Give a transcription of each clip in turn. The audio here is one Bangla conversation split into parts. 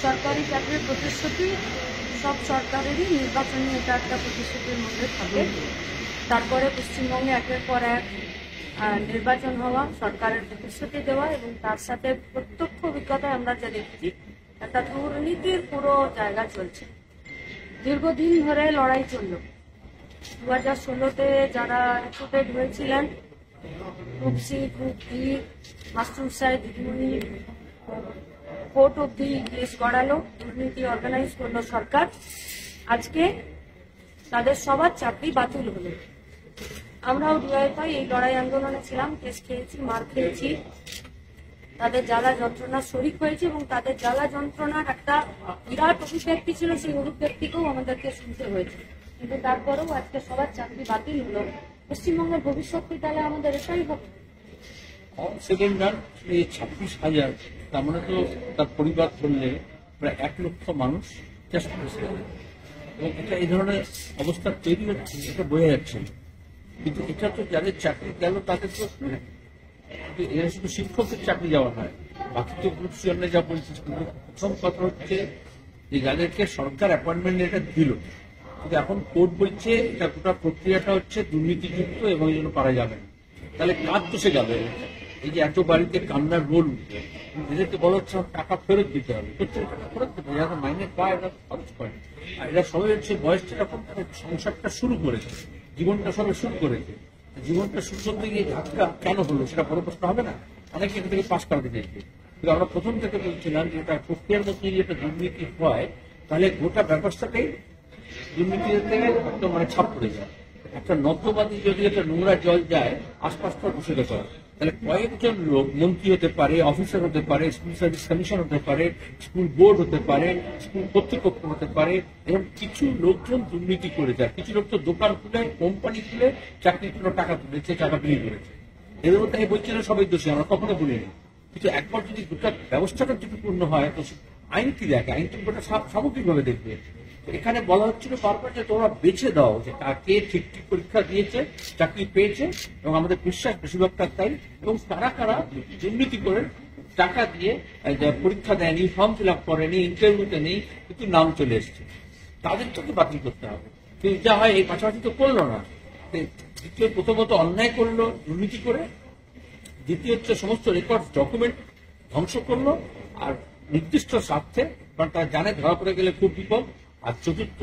সরকারি চাকরির প্রতিশ্রুতি সব সরকারেরই নির্বাচনী এটা একটা প্রতিশ্রুতির মধ্যে থাকে। তারপরে পশ্চিমবঙ্গে একের পর এক নির্বাচন হওয়া, সরকারের প্রতিশ্রুতি দেওয়া এবং তার সাথে প্রত্যক্ষ অভিজ্ঞতায় আমরা যা দেখছি একটা দুর্নীতির পুরো জায়গা চলছে। দীর্ঘদিন ধরে লড়াই চলল। 2016-তে যারা রিক্রুটেড হয়েছিলেন, group C, group B, master সাহেব, দিদিমণি, কোর্ট অব্দি কেস গড়ালো, দুর্নীতি অর্গানাইজ করলো সরকার। আজকে তাদের সবার চাকরি বাতিল হলো। আমরাও ডিওয়াইফাই এই লড়াই আন্দোলনে ছিলাম, কেস খেয়েছি, মার খেয়েছি, তাদের জ্বালা যন্ত্রণা শরিক হয়েছে এবং তাদের জ্বালা যন্ত্রণার একটা বিরাট অভিব্যক্তি ছিল, সেই অভিব্যক্তিকেও আমাদেরকে শুনতে হয়েছে। কিন্তু তারপরেও আজকে সবার চাকরি বাতিল হলো। পশ্চিমবঙ্গের ভবিষ্যৎ তাহলে আমাদের এটাই হবে। সেকেন্ড রান 26,000, তার মানে তো তার পরিবার করলে প্রায় 1 লক্ষ মানুষ চেষ্টা করছে এবং এটা এই ধরনের অবস্থা তৈরি হচ্ছে, এটা বোঝা যাচ্ছে। কিন্তু এটা তো যাদের চাকরি গেল তাদের তো এরা শুধু শিক্ষকের চাকরি যাওয়া হয়, বাকি তো গ্রুপ সি যা বলছে। প্রথম কথা হচ্ছে যে যাদেরকে সরকার অ্যাপয়েন্টমেন্ট লেটার দিল, কিন্তু এখন কোর্ট বলছে এটা গোটা প্রক্রিয়াটা হচ্ছে দুর্নীতিযুক্ত এবং এই জন্য পারা যাবে না। তাহলে কাজ তো সে যাবে। এই যে এত বাড়িতে কান্নার রোল, এদেরকে বলা হচ্ছে টাকা ফেরত দিতে হবে, টাকা ফেরত দিতে হবে, যারা মাইনে পায় এরা খরচ করে। আর এরা সবাই হচ্ছে বয়সটা যখন সংসারটা শুরু করেছে, জীবনটা সবাই শুরু করেছে, জীবনটা শুরু করতে গিয়ে ধাক্কা কেন হলো সেটা বড় প্রশ্ন হবে না? অনেকে এখান থেকে পাস করাতে চাইছে, কিন্তু আমরা প্রথম থেকে বলছিলাম যে এটা প্রক্রিয়ার মধ্যে যদি একটা দুর্নীতি হয় তাহলে গোটা ব্যবস্থাটাই দুর্নীতির থেকে একদম ছাপ পড়ে যায়। একটা নর্দমাদি যদি একটা নোংরা জল যায়, আশপাশটা দূষিত করে, তাহলে কয়েকজন লোক মন্ত্রী হতে পারে, অফিসার হতে পারে, স্কুল সার্ভিস কমিশন হতে পারে, স্কুল বোর্ড হতে পারে, স্কুল কর্তৃপক্ষ হতে পারে, এবং কিছু লোকজন দুর্নীতি করে যায়। কিছু লোক তো দোকান খুলে, কোম্পানি খুলে চাকরির জন্য টাকা তুলেছে, টাকা বিলি করেছে। এদের মধ্যে আমি বলছি না সবাই দোষী, আমরা কখনো বলিনি, কিন্তু একবার যদি গোটা ব্যবস্থাটা ত্রুটিপূর্ণ হয় তো আইন কি দেখে? আইন তো গোটা সামগ্রিকভাবে দেখবে। এখানে বলা হচ্ছিল বারবার যে তোমরা বেছে দাও যে কে ঠিক ঠিক পরীক্ষা দিয়েছে, চাকরি পেয়েছে, এবং আমাদের বিশ্বাস বেশিরভাগটা তাই। এবং কারা কারা দুর্নীতি করে টাকা দিয়ে পরীক্ষা দেয়নি, ফর্ম ফিল আপ করেনি, ইন্টারভিউতে নেই, কিন্তু নাম চলে এসছে, তাদের তো বাতিল করতে হবে। কিন্তু যা হয় এই পাশাপাশি তো করলো না। দ্বিতীয়, প্রথমত অন্যায় করলো দুর্নীতি করে, দ্বিতীয় হচ্ছে সমস্ত রেকর্ড ডকুমেন্ট ধ্বংস করলো, আর নির্দিষ্ট স্বার্থে, কারণ তারা জানে ধরা পড়ে গেলে খুব বিপদ। আর চতুর্থ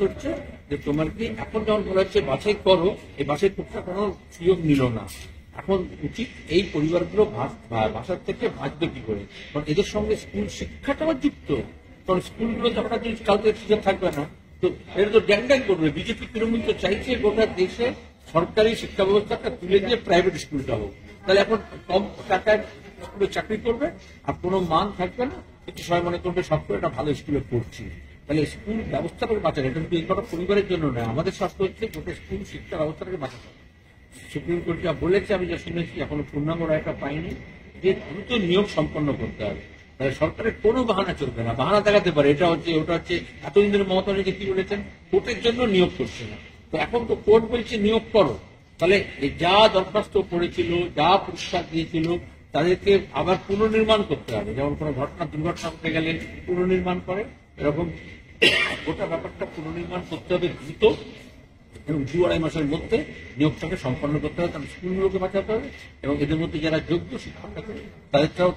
হচ্ছে যে তোমার কি এখন যখন বলা হচ্ছে বাছাই করো, এই বাছাই প্রক্রিয়া কোনো সুযোগ নিল না। এখন উচিত এই পরিবারগুলো বাসার থেকে বাঁচবে কি করে, কারণ এদের সঙ্গে স্কুল শিক্ষাটাও যুক্ত। কারণ স্কুলগুলো যখন কালকে টিচার থাকবে না, তো এটা তো ড্যাং ড্যাং করবে। বিজেপি তৃণমূল তো চাইছে গোটা দেশে সরকারি শিক্ষা ব্যবস্থাটা তুলে দিয়ে প্রাইভেট স্কুলটা হোক। তাহলে এখন কম টাকায় স্কুলে চাকরি করবে আর কোনো মান থাকবে না, কিন্তু সবাই মনে করবে সবসময় একটা ভালো স্কুলে পড়ছি। তাহলে স্কুল ব্যবস্থাটাকে বাঁচানো, এটা কিন্তু এই কটা পরিবারের জন্য নয়, আমাদের স্বার্থ হচ্ছে গোটা স্কুল শিক্ষা ব্যবস্থাটাকে বাঁচানো। সুপ্রিম কোর্ট যা বলেছে, আমি যা শুনেছি, এখনো পূর্ণাঙ্গ রায়টা পাইনি, যে দ্রুত নিয়োগ সম্পন্ন করতে হবে। তাহলে সরকারের কোনো বাহানা চলবে না। বাহানা দেখাতে পারে এটা হচ্ছে ওটা হচ্ছে, এতদিন ধরে মমতা ব্যানার্জি কি বলেছেন, কোর্টের জন্য নিয়োগ করছে না। তো এখন তো কোর্ট বলছে নিয়োগ করো, তাহলে যা দরখাস্ত করেছিল, যা পুরস্কার দিয়েছিল, তাদেরকে আবার পুনর্নির্মাণ করতে হবে। যেমন কোনো দুর্ঘটনা ঘটে গেলে পুনর্নির্মাণ করে, এরকম গোটা ব্যাপারটা পুনর্নির্মাণ করতে হবে দ্রুত, এবং 2-2.5 মাসের মধ্যে নিয়োগটাকে সম্পন্ন করতে হবে। কারণ স্কুলগুলোকে বাঁচাতে হবে এবং এদের মধ্যে যারা যোগ্য শিক্ষক থাকে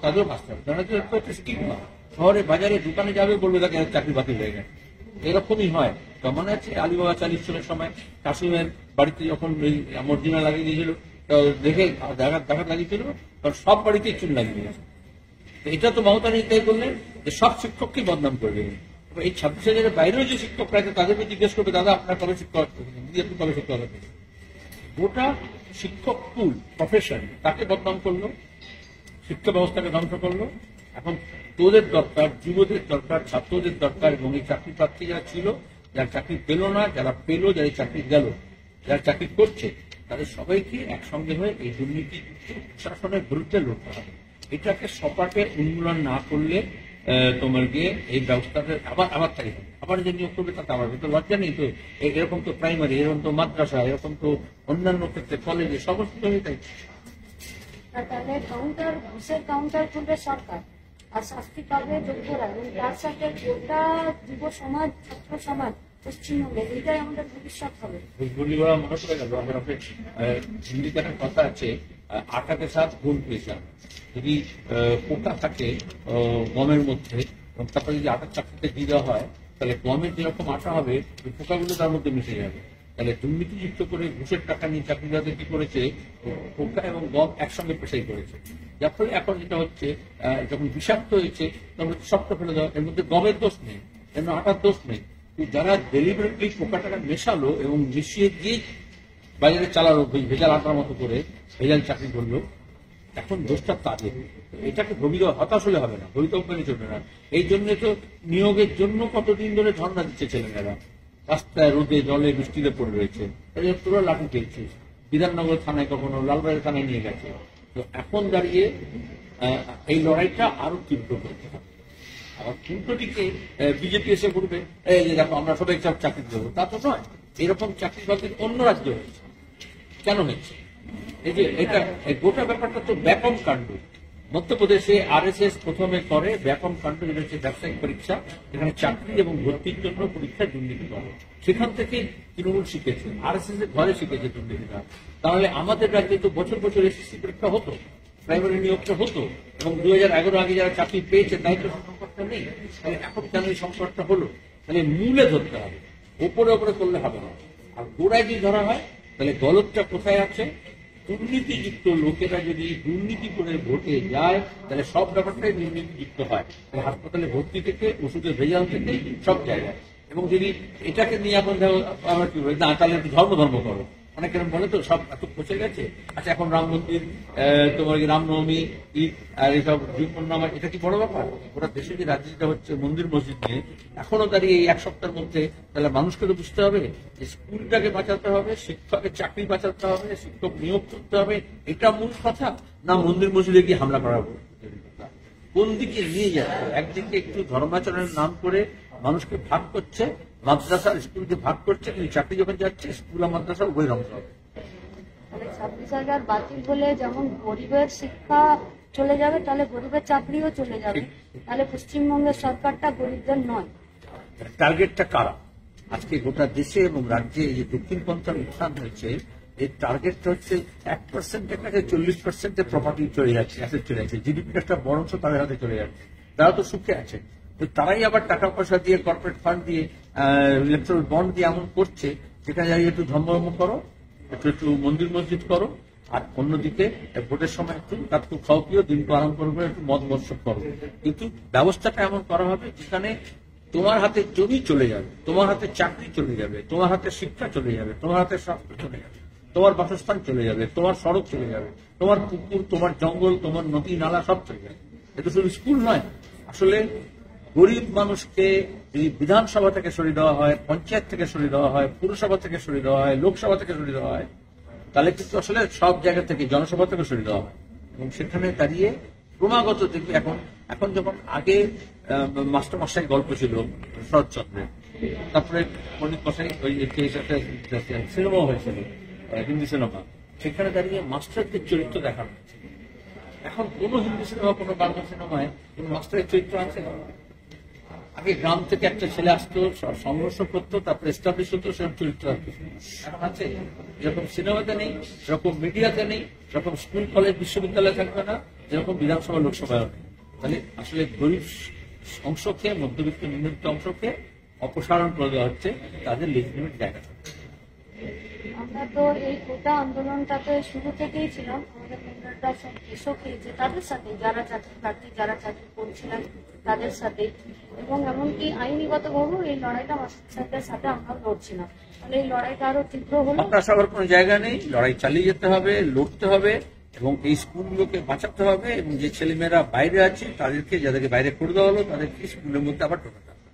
তাদেরও বাঁচতে হবে। তারা হচ্ছে স্টিগমা, শহরে বাজারে দোকানে যাবে, বলবে তাকে চাকরি বাতিল হয়ে গেছে। এরকমই হয়। মনে আছে আলিবাবা 40 সালের কাসিমের বাড়িতে যখন মর্জিনা লাগিয়ে দিয়েছিল, দেখে দেখা লাগিয়েছিল, কারণ সব বাড়িতেই চুল লাগিয়ে দিয়েছে। এটা তো মমতা তাই বললেন যে সব শিক্ষককেই বদনাম করবে। এই 26,000-এর বাইরেও যে শিক্ষকরা আছে তাদেরকে জিজ্ঞেস করবে, দাদা আপনার কবে শিক্ষক, কবে শিক্ষক হবে? গোটা শিক্ষক পুল প্রফেশন তাকে বদনাম করলো, শিক্ষা ব্যবস্থাকে ধ্বংস করলো। এখন তোদের দরকার, যুবদের দরকার, ছাত্রদের দরকার, এবং এই চাকরি প্রার্থী যারা ছিল, যারা চাকরি পেল না, যারা পেল, যারা চাকরি গেল, যারা চাকরি করছে, তাদের সবাইকে একসঙ্গে হয়ে এই দুর্নীতি শাসনের বিরুদ্ধে লড়তে হবে। এটাকে সপাটে উন্মূলন না করলে তোমার গিয়ে এই ব্যবস্থাটা আবার তাই হবে। আবার যে নিয়োগ করবে তাতে আবার তো লজ্জা নেই। তো এরকম তো প্রাইমারি, এরকম তো মাদ্রাসা, এরকম তো অন্যান্য ক্ষেত্রে কলেজে সমস্ত তাই। তাহলে ঘুষের কাউন্টার খুলবে সরকার, আর শাস্তি পাবে যোগ্যরা, এবং তার সাথে গোটা যুব সমাজ, ছাত্র সমাজ পশ্চিমবঙ্গে, এটাই আমাদের ভবিষ্যৎ হবে। ঘুরঘুরিওয়ালা মনে করে গেল আমার হিন্দিতে একটা কথা আছে, আটাকে সাথ গুণ পেয়েছেন। যদি পোকা থাকে গমের মধ্যে, এবং তারপরে যদি আটার চাকরিতে দিয়ে দেওয়া হয়, তাহলে গমের যেরকম আটা হবে ওই পোকাগুলো তার মধ্যে মিশে যাবে। তাহলে দুর্নীতিযুক্ত করে ঘুষের টাকা নিয়ে চাকরিদারদের কি করেছে, পোকা এবং গম একসঙ্গে পেশাই করেছে। যার ফলে এখন যেটা হচ্ছে, যখন বিষাক্ত হয়েছে তখন সবটা ফেলে দেওয়া। এর মধ্যে গমের দোষ নেই, এর আটার দোষ নেই। যারা ডেলিভারেটলি পোকাটাকে মেশালো এবং মিশিয়ে দিয়ে বাজারে চালালো ভেজাল আটার মতো করে, ভেজাল চাকরি করলো, এখন দোষটা তাদের। এটাকে হতাশ হলে হবে না, ভবিত মেনে চলবে না। এই জন্য তো নিয়োগের জন্য কতদিন ধরে ধর্ণা দিচ্ছে ছেলেমেয়েরা, রাস্তায় রোদে জলে বৃষ্টিতে পড়ে রয়েছে, পুরো লাঠি খেয়েছে। বিধাননগর থানায় কখনো লালবাড়ি থানায় নিয়ে গেছে। তো এখন দাঁড়িয়ে এই লড়াইটা আরো তীব্র করতে হবে। আবার উল্টো দিকে বিজেপি এসে বলবে এই যে দেখো আমরা সবাই সব চাকরি দেবো, তা তো নয়। এরকম চাকরি বাকরি অন্য রাজ্যে হয়েছে, কেন হয়েছে? এই যে এটা গোটা ব্যাপারটা তো ব্যাপক কাণ্ড। মধ্যপ্রদেশে RSS প্রথমে করে ব্যাপক কাণ্ড, যেটা হচ্ছে ব্যবসায়িক পরীক্ষা, যেখানে চাকরি এবং ভর্তির জন্য পরীক্ষায় দুর্নীতি করে। সেখান থেকে তৃণমূল শিখেছে, RSS এর ঘরে শিখেছে দুর্নীতিটা। তাহলে আমাদের রাজ্যে তো বছর বছর SSC পরীক্ষা হতো, প্রাইমারি নিয়োগটা হতো, এবং 2011 আগে যারা চাকরি পেয়েছে তাই তো সংকটটা নেই। তাহলে এখন কেন এই সংকটটা হলো? তাহলে মূলে ধরতে হবে, ওপরে ওপরে করলে হবে না। আর গোড়ায় যদি ধরা হয় তাহলে গলতটা কোথায় আছে? দুর্নীতিযুক্ত লোকেরা যদি দুর্নীতি করে ভোটে যায়, তাহলে সব ব্যাপারটাই দুর্নীতিযুক্ত হয়। হাসপাতালে ভর্তি থেকে, ওষুধের ভেজাল থেকে, সব জায়গায়। এবং যদি এটাকে নিয়ে এখন আমরা কি বলি, না তাহলে একটু ধর্ম করো, অনেক এরকম বলে তো, সব এত পচে গেছে। আচ্ছা এখন রাম মন্দির, তোমার রামনবমী, ঈদ আর এইসব জীবননামা, এটা কি বড় ব্যাপার? ওরা দেশে যে রাজনীতিটা হচ্ছে মন্দির মসজিদ নিয়ে, এখনো দাঁড়িয়ে এই এক সপ্তাহের মধ্যে, তাহলে মানুষকে তো বুঝতে হবে যে স্কুলটাকে বাঁচাতে হবে, শিক্ষকের চাকরি বাঁচাতে হবে, শিক্ষক নিয়োগ করতে হবে। এটা মূল কথা, না মন্দির মসজিদে গিয়ে হামলা করা হবে? কোন দিকে নিয়ে যাচ্ছে? একদিকে একটু ধর্মাচরণের নাম করে মানুষকে ভাগ করছে, মাদ্রাসা স্কুলকে ভাগ করছে, কিন্তু চাকরি যখন যাচ্ছে স্কুল আর মাদ্রাসা উভয় ধ্বংস হবে। 26,000 বাতিল হলে যেমন গরিবের শিক্ষা চলে যাবে, তাহলে গরিবের চাকরিও চলে যাবে। তাহলে পশ্চিমবঙ্গের সরকারটা গরিবদের নয়। টার্গেটটা কারা? আজকে গোটা দেশে এবং রাজ্যে যে দক্ষিণপন্থার উত্থান হয়েছে, এই টার্গেটটা হচ্ছে 1%-এর কাছে 40%-এর প্রপার্টি চলে যাচ্ছে, অ্যাসেট চলে যাচ্ছে, জিডিপির একটা বড় অংশ তাদের হাতে চলে যাচ্ছে। তারা তো সুখে আছে, তো তারাই আবার টাকা পয়সা দিয়ে, কর্পোরেট ফান্ড দিয়ে, ইলেকট্রাল বন্ড দিয়ে এমন করছে, যেখানে যাই একটু ধর্ম করো, একটু মন্দির মসজিদ করো, আর অন্যদিকে ভোটের সময় একটু তাৎকু খাও পিও, দিনকে আরাম করবে, একটু মদ মৎসব করো। কিন্তু ব্যবস্থাটা এমন করা হবে যেখানে তোমার হাতে জমি চলে যাবে, তোমার হাতে চাকরি চলে যাবে, তোমার হাতে শিক্ষা চলে যাবে, তোমার হাতে স্বাস্থ্য চলে যাবে, তোমার বাসস্থান চলে যাবে, তোমার সড়ক চলে যাবে, তোমার পুকুর, তোমার জঙ্গল, তোমার নদী নালা সব চলে যাবে। এটা শুধু স্কুল নয়, আসলে গরিব মানুষকে যদি বিধানসভা থেকে সরিয়ে দেওয়া হয়, পঞ্চায়েত থেকে সরিয়ে দেওয়া হয়, পুরসভা থেকে সরিয়ে দেওয়া হয়, লোকসভা থেকে সরিয়ে দেওয়া হয়, তাহলে কিন্তু আসলে সব জায়গা থেকে, জনসভা থেকে সরিয়ে দেওয়া হয়। এবং সেখানে দাঁড়িয়ে ক্রমাগত দেখবে, এখন যখন আগে মাস্টারমশাই গল্প ছিল শরৎচন্দ্রের, তারপরে মনিক মশাই ওই সিনেমা হয়েছিল, হিন্দি সিনেমা, সেখানে দাঁড়িয়ে মাস্টারদের চরিত্র দেখানো হয়েছে। এখন কোন হিন্দি সিনেমা, কোন বাংলা সিনেমায় কোন মাস্টারের চরিত্র আছে? আগে গ্রাম থেকে একটা ছেলে আসতো, সংঘর্ষ করতো, তারপরে এস্টাবলিশ হতো, সেরকম চরিত্র এখন আছে। যেরকম সিনেমাতে নেই, সেরকম মিডিয়াতে নেই, সেরকম স্কুল কলেজ বিশ্ববিদ্যালয় থাকবে না, যেরকম বিধানসভা লোকসভায় নেই। তাহলে আসলে গরিব অংশকে, মধ্যবিত্ত নিম্নবিত্ত অংশকে অপসারণ করে দেওয়া হচ্ছে তাদের লেজিটিমেট জায়গা। আমরা তো এই কোটা আন্দোলনটাতে শুরু থেকেই ছিলাম, আমাদের কৃষকরা সব কৃষক হয়েছে তাদের সাথে, যারা চাকরি প্রার্থী, যারা চাকরি করছিলেন তাদের সাথে, এবং এমনকি আইনিগতভাবেও এই লড়াইটা মাস্টারদের সাথে আমরা লড়ছিলাম। তাহলে এই লড়াইটা আরো তীব্র হলো। হতাশ হওয়ার কোনো জায়গা নেই, লড়াই চালিয়ে যেতে হবে, লড়তে হবে, এবং এই স্কুলগুলোকে বাঁচাতে হবে, এবং যে ছেলেমেয়েরা বাইরে আছে তাদেরকে, যাদেরকে বাইরে করে দেওয়া হলো, তাদেরকে স্কুলের মধ্যে আবার ঢোকাতে হবে।